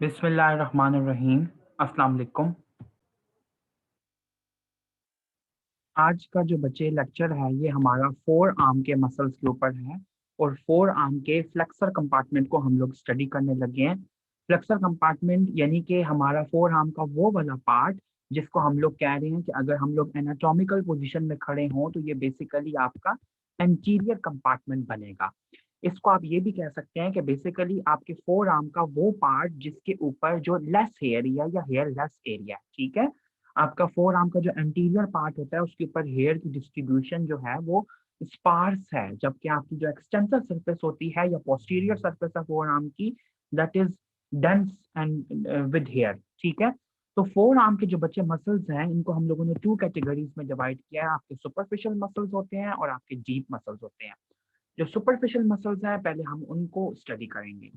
बिस्मिल्लाहिर्रहमानिर्रहीम। अस्सलाम वालेकुम। आज का जो बच्चे लेक्चर है ये हमारा फोर आर्म के मसल्स के ऊपर है और फोर आर्म के फ्लेक्सर कंपार्टमेंट को हम लोग स्टडी करने लगे हैं। फ्लेक्सर कंपार्टमेंट यानी कि हमारा फोर आर्म का वो वाला पार्ट जिसको हम लोग कह रहे हैं कि अगर हम लोग एनाटॉमिकल पोजीशन में खड़े हों तो ये बेसिकली आपका एंटीरियर कंपार्टमेंट बनेगा। इसको आप ये भी कह सकते हैं कि बेसिकली आपके फोर आर्म का वो पार्ट जिसके ऊपर जो लेस हेयर या हेयर लेस एरिया, ठीक है। आपका फोर आर्म का जो एंटीरियर पार्ट होता है उसके ऊपर हेयर की डिस्ट्रीब्यूशन जो है वो स्पार्स है, जबकि आपकी जो एक्सटेंसर सरफेस होती है या पोस्टीरियर सरफेस है फोर आर्म की, that is dense and with hair, ठीक है। तो फोर आर्म के जो बच्चे मसल्स हैं इनको हम लोगों ने टू कैटेगरीज में डिवाइड किया है। आपके सुपरफिशियल मसल्स होते हैं और आपके डीप मसल्स होते हैं। जो सुपरफिशियल मसल्स हैं पहले हम उनको स्टडी करेंगे।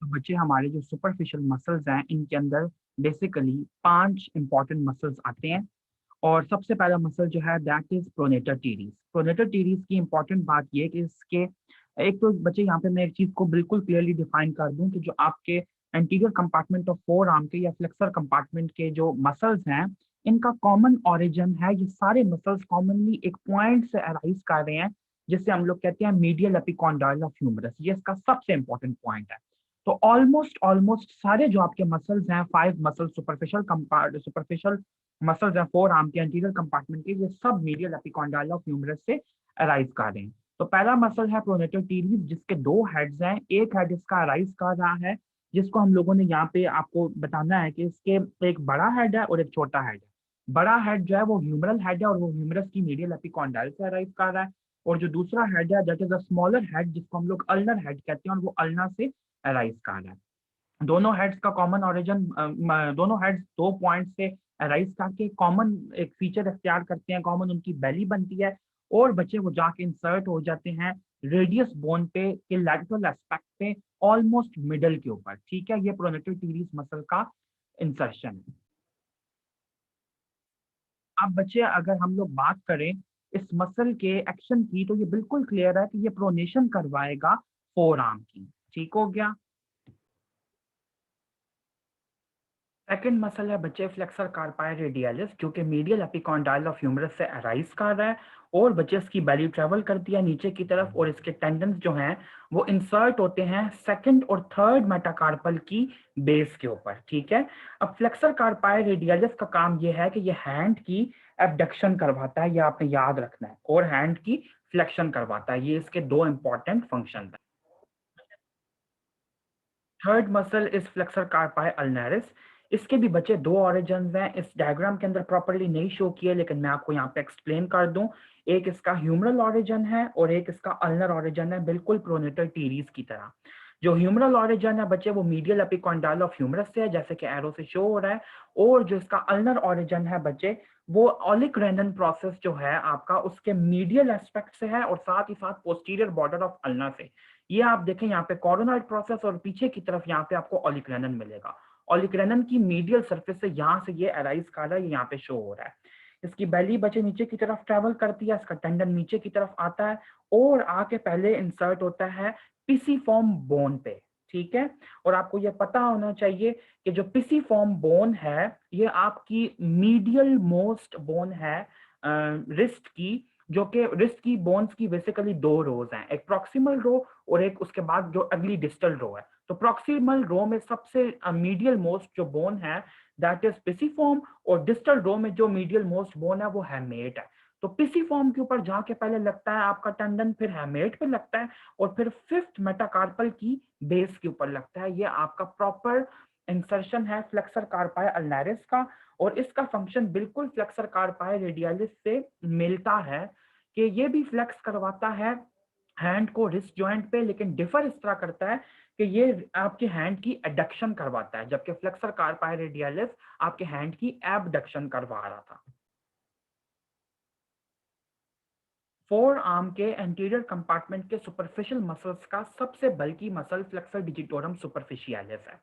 तो बच्चे हमारे जो सुपरफिशियल मसल्स हैं इनके अंदर बेसिकली पांच इंपॉर्टेंट मसल्स आते हैं। और सबसे पहला मसल जो है that is pronator teres. Pronator teres की इंपॉर्टेंट बात ये है कि इसके एक तो बच्चे यहाँ पे मैं एक चीज को बिल्कुल क्लियरली डिफाइन कर दूं कि जो आपके anterior compartment of four arm के या फ्लेक्सर कंपार्टमेंट के जो मसल्स हैं इनका कॉमन ओरिजिन है। ये सारे मसल्स कॉमनली एक पॉइंट से अराइज कर रहे हैं जिसे हम लोग कहते हैं मीडियल एपिकॉन्डाइल ऑफ ह्यूमरस। ये इसका सबसे इंपॉर्टेंट पॉइंट है। तो ऑलमोस्ट ऑलमोस्ट सारे जो आपके मसल्स हैं फाइव मसल सुपरफिशियल मसल्स हैं फोर आर्म के एंटीरियर कंपार्टमेंट के, ये सब मीडियल एपिकॉन्डाइल ऑफ ह्यूमरस से अराइज कर रहे हैं। तो पहला मसल है प्रोनेटर टीरीज जिसके दो हेड्स हैं। एक हेड इसका अराइज कर रहा है जिसको हम लोगों ने यहाँ पे आपको बताना है कि इसके एक बड़ा हेड है और एक छोटा हेड है। बड़ा हेड जो है वो ह्यूमरल हेड है और वो ह्यूमरस की मीडियल एपिकॉन्डाइल से अराइज कर रहा है। और जो दूसरा हेड है that is a smaller head जिसको हम लोग अल्नर हेड कहते हैं और वो अल्ना से अराइज कर रहा है। दोनों हेड्स का कॉमन ओरिजिन, दोनों हेड्स दो पॉइंट से अराइज करके कॉमन एक फीचर अख्तियार करते हैं, कॉमन उनकी बेली बनती है और बच्चे वो जाके इंसर्ट हो जाते हैं रेडियस बोन पे के लैटरल एस्पेक्ट पे ऑलमोस्ट मिडल के ऊपर, ठीक है। ये प्रोनेटर टीरीज मसल का इंसर्शन है। अब बच्चे अगर हम लोग बात करें इस मसल के एक्शन की तो ये बिल्कुल क्लियर है कि ये प्रोनेशन करवाएगा फोर आर्म की, ठीक हो गया। सेकंड मसल है बच्चे फ्लेक्सर कार्पाई रेडियलिस जो कि मीडियल एपिकॉन्डाइल ऑफ ह्यूमरस से अराइज कर रहा है और बच्चे इसकी बेली ट्रेवल करती है नीचे की तरफ और इसके टेंडन्स जो हैं वो इंसर्ट होते हैं सेकंड और थर्ड मेटाकार्पल की बेस के ऊपर, ठीक है। अब फ्लेक्सर कार्पाई रेडियलिस का काम ये है कि ये हैंड की एबडक्शन करवाता है, ये आपने याद रखना है, और हैंड की फ्लेक्शन करवाता है। ये इसके दो इंपॉर्टेंट फंक्शन है। Third muscle is flexor carpi ulnaris. इसके भी बच्चे दो ऑरिजन्स हैं, इस डायग्राम के अंदर प्रॉपर्ली नहीं शो किए लेकिन मैं आपको यहाँ पे एक्सप्लेन कर दूं। एक इसका ह्यूमरल ऑरिजन है और एक इसका अल्नर ऑरिजन है, बिल्कुल प्रोनेटर टीरीज की तरह। जो ह्यूमरल ऑरिजन है बच्चे वो मीडियल एपिकॉन्डाइल ऑफ ह्यूमरस से है जैसे कि एरो से शो हो रहा है, और जो इसका अल्नर ऑरिजन है बच्चे वो ऑलिक रेनन प्रोसेस जो है आपका उसके मीडियल एस्पेक्ट से है और साथ ही साथ पोस्टीरियर बॉर्डर ऑफ अल्ना से। ये आप देखें यहाँ पे कॉरोनॉइड प्रोसेस और पीछे की तरफ यहाँ पे आपको ओलिक्रेनन मिलेगा। ओलिक्रेनन की मीडियल सरफेस से यहाँ से ये अराइज कर रहा है, यहाँ पे शो हो रहा है। इसकी बेली बच्चे नीचे की तरफ ट्रेवल करती है, इसका टेंडन नीचे की तरफ आता है और आके पहले इंसर्ट होता है पिसीफॉर्म बोन पे, ठीक है। और आपको ये पता होना चाहिए कि जो पिसीफॉर्म बोन है ये आपकी मीडियल मोस्ट बोन है रिस्ट की, जो कि रिस्ट की बोन्स की बेसिकली दो रोज हैं, एक प्रॉक्सिमल रो और एक उसके बाद जो अगली डिस्टल रो है। तो प्रॉक्सिमल रो में सबसे मीडियल मोस्ट जो बोन है दैट इज पिसीफॉर्म, और डिस्टल रो में जो मीडियल मोस्ट बोन है वो हैमेट है। तो पिसीफॉर्म के ऊपर जाके पहले लगता है आपका टेंडन, फिर हैमेट पे लगता है और फिर फिफ्थ मेटाकार्पल की बेस के ऊपर लगता है। ये आपका प्रॉपर इंसर्शन है फ्लेक्सर कार्पाई अल्नरिस का, और इसका फंक्शन बिल्कुल फ्लेक्सर कार्पाई रेडियलिस से मिलता है कि ये भी फ्लेक्स करवाता है हैंड को रिस्ट जॉइंट पे, लेकिन डिफर इस तरह करता है कि ये आपके हैंड की एडक्शन करवाता है जबकि फ्लेक्सर कार्पाई रेडियलिस आपके हैंड की एबडक्शन करवा रहा था। फोर आर्म के एंटीरियर कंपार्टमेंट के सुपरफिशियल मसल्स का सबसे बल्कि मसल फ्लेक्सर डिजिटोरम सुपरफिशियलिस है।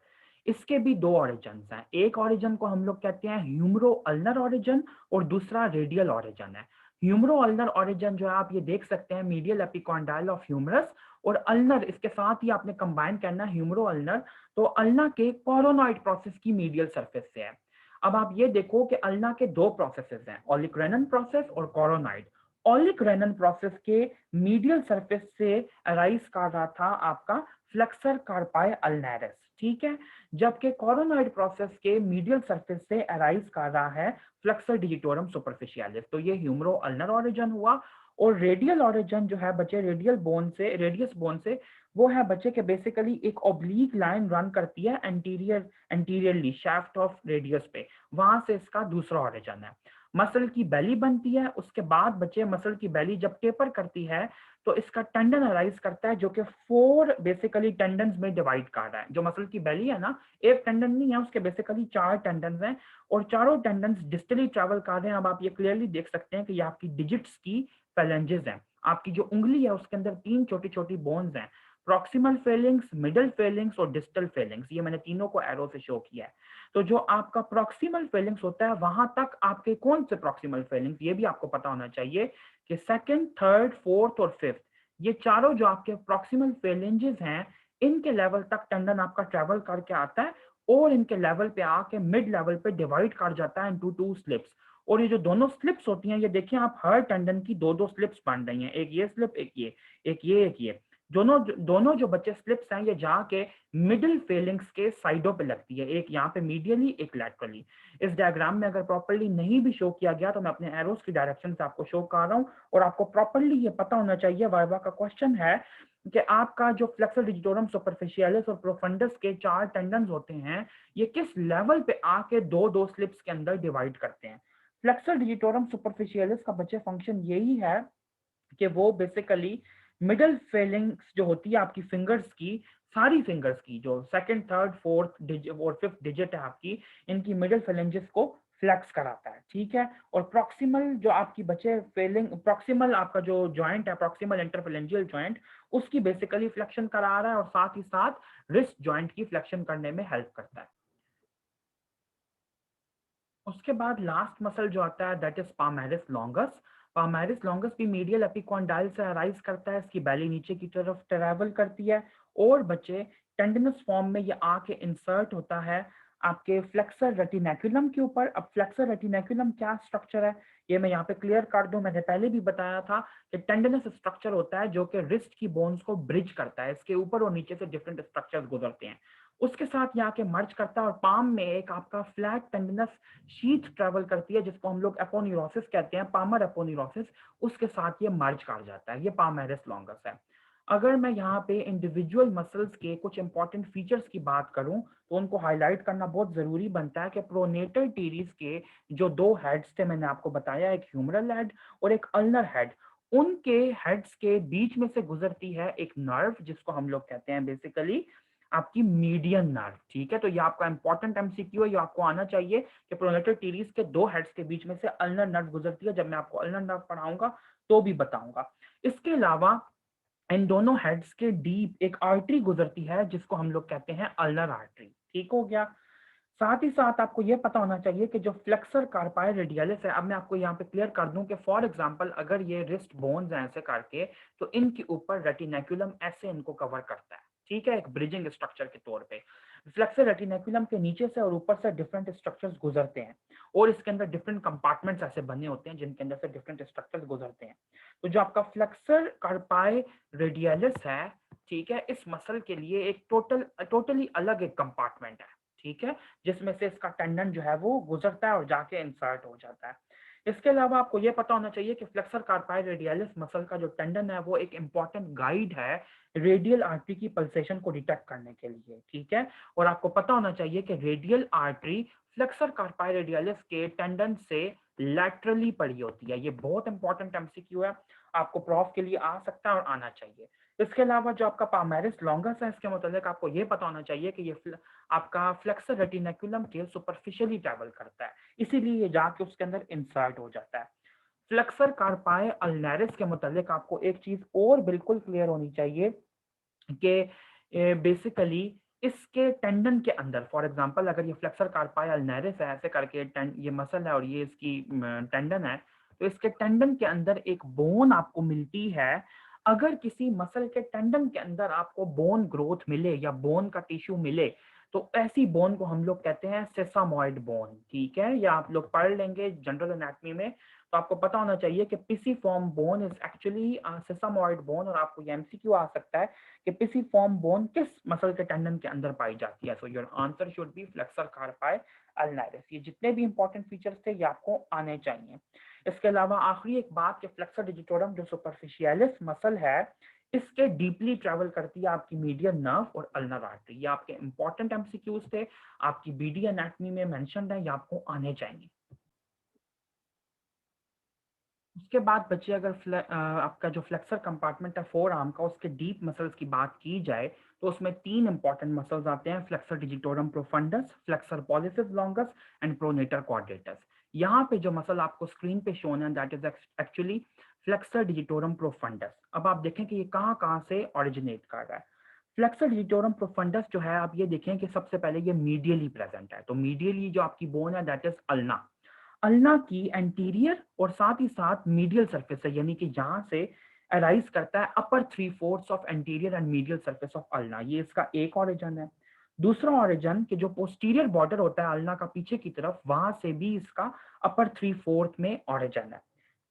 इसके भी दो ऑरिजन हैं, एक ऑरिजन को हम लोग कहते हैं ह्यूमरो अल्नर ऑरिजन और दूसरा रेडियल ऑरिजन है। ह्यूमरो अल्नर ऑरिजन जो है आप ये देख सकते हैं मीडियल एपिकॉन्डाइल ऑफ ह्यूमरस, और अल्नर इसके साथ ही आपने कंबाइन करना है ह्यूमरो अल्नर, तो अल्ना के कोरोनॉइड प्रोसेस की मीडियल सरफेस से है। अब आप ये देखो कि अल्ना के दो प्रोसेसेस हैं, ओलिक-रेनन प्रोसेस और कोरोनॉइड। ओलिक-रेनन प्रोसेस के मीडियल सरफेस से अराइज कर रहा था आपका फ्लेक्सर कार्पाई अल्नैरिस, ठीक है, जबकि कोरोनॉइड प्रोसेस के मीडियल सरफेस से अराइज कर रहा है फ्लेक्सर डिजिटोरम सुपरफिशियलिस। तो ये ह्यूमरो अल्नर ओरिजिन हुआ। और रेडियल ओरिजिन जो है बच्चे रेडियल बोन से, रेडियस बोन से, वो है बच्चे के बेसिकली एक ऑब्लिक लाइन रन करती है एंटीरियरली शाफ्ट ऑफ रेडियस पे, वहां से इसका दूसरा ओरिजिन है। मसल की बेली बनती है, उसके बाद बच्चे मसल की बेली जब टेपर करती है तो इसका टेंडन अराइज करता है जो कि 4 बेसिकली टेंडन्स में डिवाइड कर रहा है। जो मसल की बेली है ना, एक टेंडन नहीं है, उसके बेसिकली 4 टेंडन्स हैं और चारों टेंडन्स डिस्टली ट्रेवल कर रहे हैं। अब आप ये क्लियरली देख सकते हैं कि ये आपकी डिजिट्स की फेलेंजेस हैं। आपकी जो उंगली है उसके अंदर 3 छोटी छोटी बोन्स हैं, प्रॉक्सिमल फेलिंग्स, मिडल फेलिंग्स और डिस्टल फेलिंग्स। ये मैंने तीनों को एरो से शो किया है। तो जो आपका प्रॉक्सिमल फेलिंग्स होता है वहां तक आपके कौन से प्रॉक्सिमल फेलिंग्स, ये भी आपको पता होना चाहिए कि सेकंड, थर्ड, फोर्थ और फिफ्थ, ये चारों जो आपके प्रॉक्सिमल फेलिंजेस हैं, इनके लेवल तक टेंडन आपका ट्रेवल करके आता है और इनके लेवल पे आके मिड लेवल पे डिवाइड कर जाता है इनटू 2 स्लिप्स। और ये जो दोनों स्लिप्स होती हैं, ये देखिए आप हर टेंडन की दो दो स्लिप्स बन रही हैं, एक ये स्लिप, एक ये, एक ये, एक ये। दोनों जो बच्चे स्लिप्स हैं ये जाके मिडिल फेलिंग्स के साइडों पे लगती है, एक यहाँ पे मीडियली, एक लैटरली। इस डायग्राम में अगर प्रॉपर्ली नहीं भी शो किया गया तो मैं अपने एरोस की डायरेक्शन से आपको शो कर रहा हूँ। और आपको प्रॉपर्ली ये पता होना चाहिए, वाइवा का क्वेश्चन है कि आपका जो फ्लेक्सर डिजिटोरम सुपरफिशियलिस और प्रोफंडस के 4 टेंडन्स होते हैं, ये किस लेवल पे आके दो दो स्लिप्स के अंदर डिवाइड करते हैं। फ्लेक्सर डिजिटोरम सुपरफिशियलिस का बच्चे फंक्शन यही है कि वो बेसिकली मिडल फेलिंग्स जो होती है आपकी फिंगर्स की, सारी फिंगर्स की जो सेकंड, थर्ड, फोर्थ और फिफ्थ डिजिट है आपकी, इनकी मिडल फेलेंजेस को फ्लेक्स कराता है, ठीक है। और प्रॉक्सिमल जो आपकी बचे फेलिंग, प्रॉक्सिमल आपका जो जॉइंट है, प्रॉक्सिमल इंटरफेलेंजियल जॉइंट, उसकी बेसिकली फ्लेक्शन करा रहा है और साथ ही साथ रिस्ट जॉइंट की फ्लेक्शन करने में हेल्प करता है। उसके बाद लास्ट मसल जो आता है that is palmaris longus. Palmaris longus भी मीडियल एपिकॉन्डाइल से अराइज करता है, इसकी बैली नीचे की तरफ ट्रैवल करती है और बच्चे टेंडनस फॉर्म में ये आके इंसर्ट होता है आपके फ्लेक्सर रेटिनेकुलम के ऊपर। अब फ्लेक्सर रेटिनेकुलम क्या स्ट्रक्चर है ये मैं यहाँ पे क्लियर कर दूं। मैंने पहले भी बताया था कि टेंडनस स्ट्रक्चर होता है जो कि रिस्ट की बोन्स को ब्रिज करता है, इसके ऊपर और नीचे से डिफरेंट स्ट्रक्चर्स गुजरते हैं, उसके साथ यहाँ के मर्ज करता है और पाम में एक आपका फ्लैट टेंडनस शीथ ट्रेवल करती है जिसको हम लोग एपोन्यूरोसिस कहते हैं, पामर एपोन्यूरोसिस, उसके साथ ये मर्ज कर जाता है, ये पामेरिस लॉन्गस है। अगर मैं यहाँ पे इंडिविजुअल मसल्स के कुछ इंपॉर्टेंट फीचर्स की बात करूं तो उनको हाईलाइट करना बहुत जरूरी बनता है कि प्रोनेटर टीरीज के जो दो हेड्स थे मैंने आपको बताया, एक ह्यूमरल हेड और एक अल्नर हेड, उनके हेड्स के बीच में से गुजरती है एक नर्व जिसको हम लोग कहते हैं बेसिकली आपकी मीडियन नर्व, ठीक है। तो ये आपका इंपॉर्टेंट एमसीक्यू है, ये आपको आना चाहिए कि प्रोनेटर टीरीज के दो हेड्स के बीच में से अल्नर नर्व गुजरती है। जब मैं आपको अल्नर नर्व पढ़ाऊंगा तो भी बताऊंगा। इसके अलावा इन दोनों हेड्स के डीप एक आर्टरी गुजरती है जिसको हम लोग कहते हैं अल्नर आर्टरी, ठीक हो गया। साथ ही साथ आपको यह पता होना चाहिए कि जो फ्लेक्सर कार्पाई रेडियलिस है, अब मैं आपको यहाँ पे क्लियर कर दूं कि फॉर एग्जांपल अगर ये रिस्ट बोन्स हैं ऐसे करके तो इनके ऊपर रेटिनेकुलम ऐसे इनको कवर करता है, ठीक है, एक ब्रिजिंग स्ट्रक्चर के तौर पे। फ्लेक्सर रेटिनेकुलम के नीचे से और ऊपर से डिफरेंट स्ट्रक्चर्स गुजरते हैं और इसके अंदर डिफरेंट कंपार्टमेंट्स ऐसे बने होते हैं जिनके अंदर से डिफरेंट स्ट्रक्चर्स गुजरते हैं। तो जो आपका फ्लेक्सर कार्पाई रेडियलिस है, ठीक है, इस मसल के लिए एक टोटली अलग एक कंपार्टमेंट है, ठीक है, जिसमें से इसका टेंडन जो है वो गुजरता है और जाके इंसर्ट हो जाता है। इसके अलावा आपको यह पता होना चाहिए कि फ्लेक्सर कार्पाई रेडियलिस मसल का जो टेंडन है वो एक इंपॉर्टेंट गाइड है रेडियल आर्टरी की पल्सेशन को डिटेक्ट करने के लिए, ठीक है। और आपको पता होना चाहिए कि रेडियल आर्टरी फ्लेक्सर कार्पाई रेडियलिस के टेंडन से लैटरली पड़ी होती है। ये बहुत इंपॉर्टेंट एमसीक्यू है, आपको प्रॉफ के लिए आ सकता है और आना चाहिए। इसके अलावा जो आपका पामेरिस लॉन्गस है इसके मतलब आपको ये पता होना चाहिए कि ये आपका फ्लेक्सर रेटिनेकुलम के सुपरफिशियली ट्रैवल करता है, इसीलिए ये जाके उसके अंदर इंसर्ट हो जाता है। फ्लेक्सर कार्पाई अल्नैरिस के मतलब आपको एक चीज और बिल्कुल क्लियर होनी चाहिए कि बेसिकली इसके टेंडन के अंदर, फॉर एग्जांपल अगर ये फ्लेक्सर कार्पाई अल्नैरिस है ऐसे करके ये मसल है और ये इसकी टेंडन है, तो इसके टेंडन के अंदर एक बोन आपको मिलती है अगर किसी मसल के टेंडन के अंदर आपको बोन ग्रोथ मिले या बोन का टिश्यू मिले, तो ऐसी बोन को हम लोग कहते हैं सेसामॉइड बोन, ठीक है। या आप लोग पढ़ लेंगे जनरल एनाटमी में, तो आपको पता होना चाहिए कि pisiform bone is actually sesamoid bone. और आपको ये एमसीक्यू आ सकता है कि पिसिफॉर्म बोन किस मसल के टेंडन के अंदर पाई जाती है। So your answer should be flexor carpi ulnaris. ये जितने भी इंपॉर्टेंट फीचर्स थे ये आपको आने चाहिए। इसके अलावा आखिरी एक बात कि फ्लेक्सर डिजिटोरम जो सुपरफिशियलिस मसल है, इसके डीपली ट्रेवल करती है आपकी मीडियन नर्व और अल्नर आर्टरी। ये आपके इंपॉर्टेंट एमसीक्यूज थे, आपकी बीडी एनाटमी में मेंशन्ड है, ये आपको आने चाहिए। उसके बाद बच्चे अगर आपका जो फ्लेक्सर कंपार्टमेंट है फोर आर्म का, उसके डीप मसल्स की बात की जाए तो उसमें तीन इंपॉर्टेंट मसल्स आते हैं, flexor digitorum profundis, flexor pollicis longus and pronator quadratus. यहाँ पे जो मसल आपको स्क्रीन पे शोन है that is actually flexor digitorum profundis. अब आप देखें कि ये कहाँ कहाँ से ओरिजिनेट कर रहा है। फ्लेक्सर डिजिटोरम प्रोफंडस जो है, आप ये देखें कि सबसे पहले ये मीडियली प्रेजेंट है। तो मीडियली जो आपकी बोन है दैट इज अल्ना। अल्ना की एंटीरियर और साथ ही साथ मीडियल सरफेस है, यानी कि जहां से अराइज करता है upper three fourth of anterior and medial surface of ulna. ये इसका एक ऑरिजन है। दूसरा ऑरिजन कि जो पोस्टीरियर बॉर्डर होता है अल्ना का पीछे की तरफ, वहां से भी इसका अपर थ्री फोर्थ में ऑरिजन है।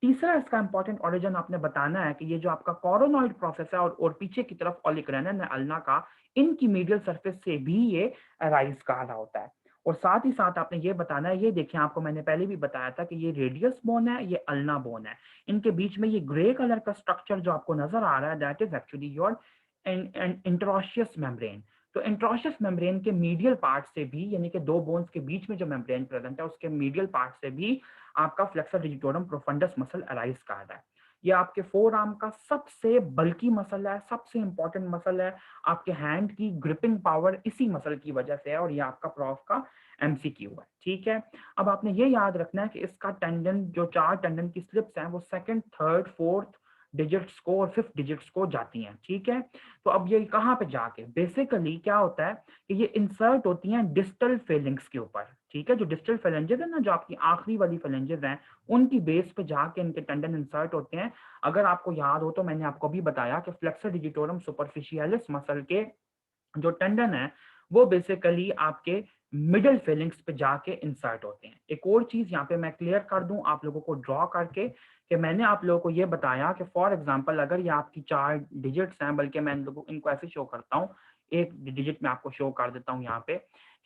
तीसरा इसका इंपॉर्टेंट ऑरिजन आपने बताना है कि ये जो आपका कोरोनॉइड प्रोसेस है और पीछे की तरफ ओलिग्रेनन है अल्ना का, इनकी मीडियल सरफेस से भी ये अराइज कर रहा होता है। और साथ ही साथ आपने ये बताना है, ये देखिए आपको मैंने पहले भी बताया था कि ये रेडियस बोन है, ये अल्ना बोन है। इनके बीच में ये ग्रे कलर का स्ट्रक्चर जो आपको नजर आ रहा है that is actually your interosseous membrane. तो इंट्रोशियस मेम्ब्रेन के मीडियल पार्ट से भी, यानी कि दो बोन्स के बीच में जो मेम्ब्रेन प्रेजेंट है उसके मीडियल पार्ट से भी आपका flexor digitorum profundis muscle arise कर रहा है। ये आपके फोर आर्म का सबसे बल्की मसल है, सबसे इंपॉर्टेंट मसल है। आपके हैंड की ग्रिपिंग पावर इसी मसल की वजह से है, और ये आपका प्रॉफ का एमसीक्यू है, ठीक है। अब आपने ये याद रखना है कि इसका टेंडन, जो चार टेंडन की स्लिप्स हैं, वो सेकंड, थर्ड, फोर्थ डिजिट्स को और फिफ्थ डिजिट्स को जाती हैं, ठीक है। तो अब ये कहाँ पे जाके बेसिकली क्या होता है कि ये इंसर्ट होती हैं डिस्टल फेलिंग्स के ऊपर, ठीक है। जो डिस्टल फेलेंजेस है ना, जो आपकी आखिरी वाली फेलेंजेस हैं, उनकी बेस पे जाके इनके टेंडन इंसर्ट होते हैं। अगर आपको याद हो तो मैंने आपको अभी बताया कि फ्लेक्सर डिजिटोरम सुपरफिशियलिस मसल के जो टेंडन है वो बेसिकली आपके मिडल फेलिंग्स पे जाके इंसर्ट होते हैं। एक और चीज यहाँ पे मैं क्लियर कर दूं आप लोगों को ड्रॉ करके, कि मैंने आप लोगों को ये बताया कि फॉर एग्जांपल अगर ये आपकी चार डिजिट्स हैं, बल्कि मैं इनको ऐसे शो करता हूँ, एक डिजिट में आपको शो कर देता हूँ यहाँ पे,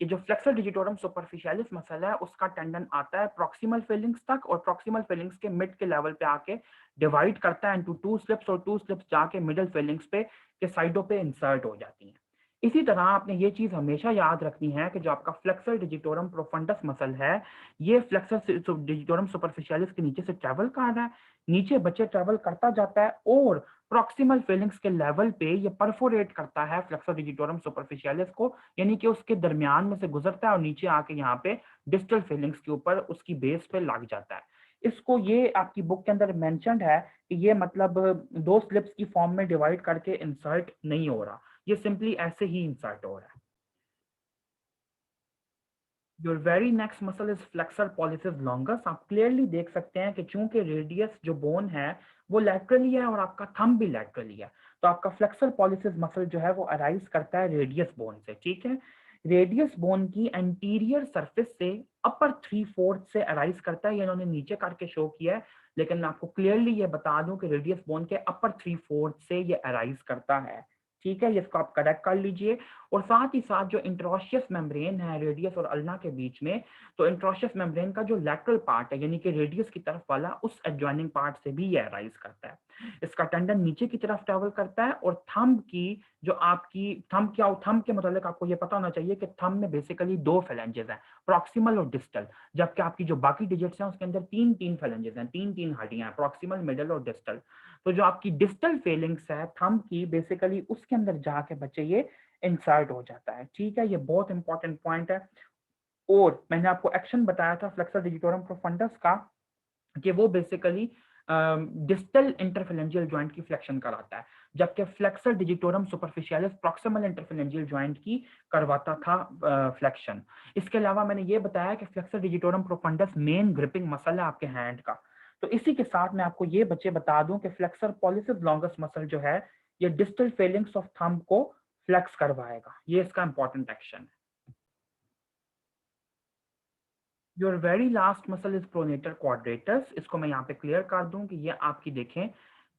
कि जो फ्लेक्सर डिजिटोरम सुपरफिशियलिस मसल है उसका टेंडन आता है प्रॉक्सिमल फेलिंग्स तक, और प्रॉक्सिमल फेलिंग्स के मिड के लेवल पे आके डिवाइड करता है इनटू टू स्लिप्स, और टू स्लिप्स जाके मिडल फेलिंग्स पे के साइडों पे इंसर्ट हो जाती हैं। इसी तरह आपने ये चीज हमेशा याद रखनी है कि जो आपका फ्लेक्सर डिजिटोरम प्रोफंडस मसल है, ये फ्लेक्सर डिजिटोरम सुपरफिशियलिस के नीचे से ट्रेवल कर रहा है, नीचे बच्चे ट्रेवल करता जाता है, और प्रॉक्सिमल फेलिंग्स के लेवल पे ये परफोरेट करता है फ्लेक्सर डिजिटोरम सुपरफिशियलिस को, यानी कि उसके दरमियान में से गुजरता है और नीचे आके यहाँ पे डिस्टल फेलिंग्स के ऊपर उसकी बेस पे लग जाता है। इसको, ये आपकी बुक के अंदर मेंशन्ड है कि ये मतलब दो स्लिप्स की फॉर्म में डिवाइड करके इंसर्ट नहीं हो रहा, ये सिंपली ऐसे ही इंसर्ट हो रहा है। Your very next muscle is flexor pollicis longus. आप क्लियरली देख सकते हैं कि चूंकि रेडियस जो बोन है वो लैटरली है और आपका थंब भी लैटरली है, तो आपका फ्लेक्सर पॉलिसिस मसल जो है वो अराइज करता है रेडियस बोन से, ठीक है। रेडियस बोन की एंटीरियर सरफेस से अपर थ्री फोर्थ से अराइज करता है, ये इन्होंने नीचे करके शो किया है, लेकिन मैं आपको क्लियरली ये बता दूं कि रेडियस बोन के अपर थ्री फोर्थ से ये अराइज करता है, ठीक है। इसको आप करेक्ट कर लीजिए। और साथ ही साथ जो इंट्रोशियस मेम्ब्रेन है रेडियस और अल्ना के बीच में, तो इंट्रोशियस मेम्ब्रेन का जो लैटरल पार्ट है यानी कि रेडियस की तरफ वाला, उस एडजॉइनिंग पार्ट से भी ये अराइज करता है। इसका टेंडन नीचे की तरफ ट्रेवल करता है, और थंब की जो आपकी थंब के मतलब आपको ये पता होना चाहिए कि थंब में बेसिकली दो फेलेंजेस हैं, प्रॉक्सिमल और डिस्टल, जबकि आपकी जो बाकी डिजिट्स हैं उसके अंदर तीन तीन फेलेंजेस हैं, तीन तीन हड्डियां हैं, प्रॉक्सिमल, मिडल और डिस्टल। तो जो आपकी डिस्टल फेलिंग्स है थंब की, बेसिकली उसके अंदर जाके बच्चे ये इंसर्ट हो जाता है, ठीक है। ये बहुत इंपॉर्टेंट पॉइंट है। और मैंने आपको एक्शन बताया था फ्लेक्सर डिजिटोरम प्रोफंडस का कि वो बेसिकली डिस्टल इंटरफेरेंजियल जॉइंट की फ्लेक्शन कराता है, जबकि flexor digitorum superficialis proximal interphalangeal joint की करवाता था फ्लेक्शन। इसके अलावा मैंने ये बताया कि flexor digitorum profundis main gripping muscle है आपके हैंड का। तो इसी के साथ मैं आपको ये बच्चे बता दूं कि फ्लेक्सर पॉलिसिस लॉन्गस मसल जो है ये डिस्टल फेलिंग्स ऑफ थंब को फ्लेक्स करवाएगा, ये इसका इंपॉर्टेंट एक्शन है। Your very last muscle is pronator quadratus. इसको मैं यहाँ पे क्लियर कर दूं कि ये आपकी देखें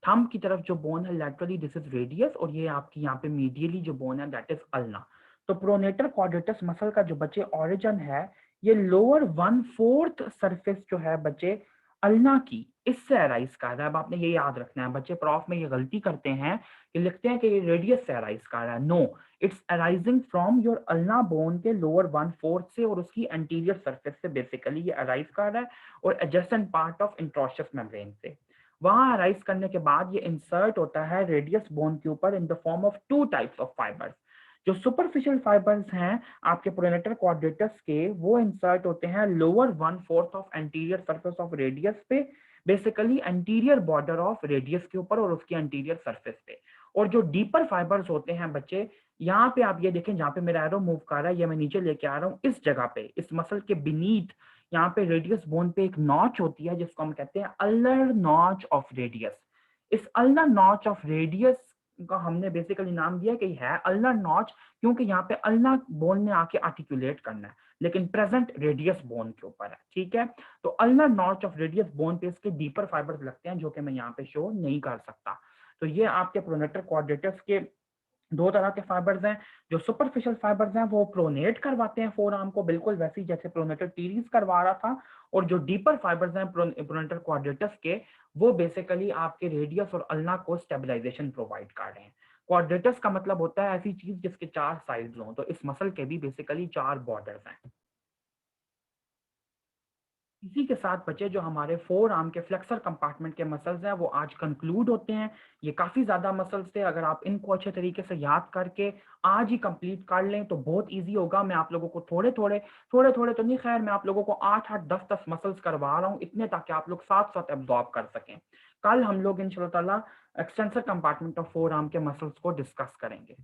थंब की तरफ जो बोन है लैटरली दिस इज रेडियस, और ये आपकी यहाँ पे मीडियली जो बोन है दैट इज अल्ना। तो प्रोनेटर क्वाड्रेटस मसल का जो बच्चे ऑरिजिन है ये लोअर 1/4 सरफेस जो है बच्चे अल्ना की, इससे अराइज कर रहा है। अब आपने ये याद रखना है, बच्चे प्रॉफ में ये गलती करते हैं कि लिखते हैं कि ये रेडियस से अराइज कर रहा है। No, it's arising from your ulna bone के लोअर 1/4 से और उसकी एंटीरियर सरफेस से बेसिकली ये अराइज कर रहा है, और adjacent part of interosseous membrane से। वहां अराइज करने के बाद ये इंसर्ट होता है रेडियस बोन के ऊपर in the form of two types of fibers. जो सुपरफिशियल फाइबर्स हैं आपके प्रोनेटर क्वाड्रेटस के, वो इंसर्ट होते हैं lower 1/4 of anterior surface of radius पे, basically anterior border of radius के ऊपर और उसकी एंटीरियर सरफेस पे। और जो डीपर फाइबर्स होते हैं बच्चे, यहाँ पे आप ये देखें जहाँ पे मेरा एरो मूव कर रहा है, ये मैं नीचे लेके आ रहा हूँ इस जगह पे, इस मसल के बीनीथ यहाँ पे रेडियस बोन पे एक नॉच होती है जिसको हम कहते हैं अल्नर नॉच ऑफ रेडियस। इस अल्नर नॉच ऑफ रेडियस का हमने बेसिकली नाम दिया कि है अल्नर नॉच, क्योंकि यहाँ पे अल्नर बोन में आके आर्टिकुलेट करना है, लेकिन प्रेजेंट रेडियस बोन के ऊपर है। ठीक है, तो ulnar notch of radius bone पे इसके डीपर फाइबर्स लगते हैं जो कि मैं यहाँ पे शो नहीं कर सकता। तो ये आपके प्रोनेटर क्वाड्रेटस के दो तरह के फाइबर्स हैं। जो सुपरफिशियल फाइबर्स हैं वो प्रोनेट करवाते हैं फोर आर्म को, बिल्कुल वैसे ही जैसे प्रोनेटर टीरीज करवा रहा था। और जो डीपर फाइबर्स हैं प्रोनेटर क्वाड्रेटस के, वो बेसिकली आपके रेडियस और अल्ना को स्टेबलाइजेशन प्रोवाइड कर रहे हैं। क्वाड्रेटस का मतलब होता है ऐसी चीज जिसके चार साइड्स हों, तो इस मसल के भी बेसिकली चार बॉर्डर्स हैं। इसी के साथ बचे जो हमारे फोर आर्म के फ्लेक्सर कंपार्टमेंट के मसल्स हैं वो आज कंक्लूड होते हैं। ये काफ़ी ज़्यादा मसल्स थे, अगर आप इनको अच्छे तरीके से याद करके आज ही कंप्लीट कर लें तो बहुत इजी होगा। मैं आप लोगों को थोड़े थोड़े तो नहीं, खैर मैं आप लोगों को 8 8 10 10 मसल्स करवा रहा हूँ इतने, ताकि आप लोग साथ साथ एब्जॉर्ब कर सकें। कल हम लोग इंशाल्लाह ताला extensor compartment of four arm के मसल्स को डिस्कस करेंगे।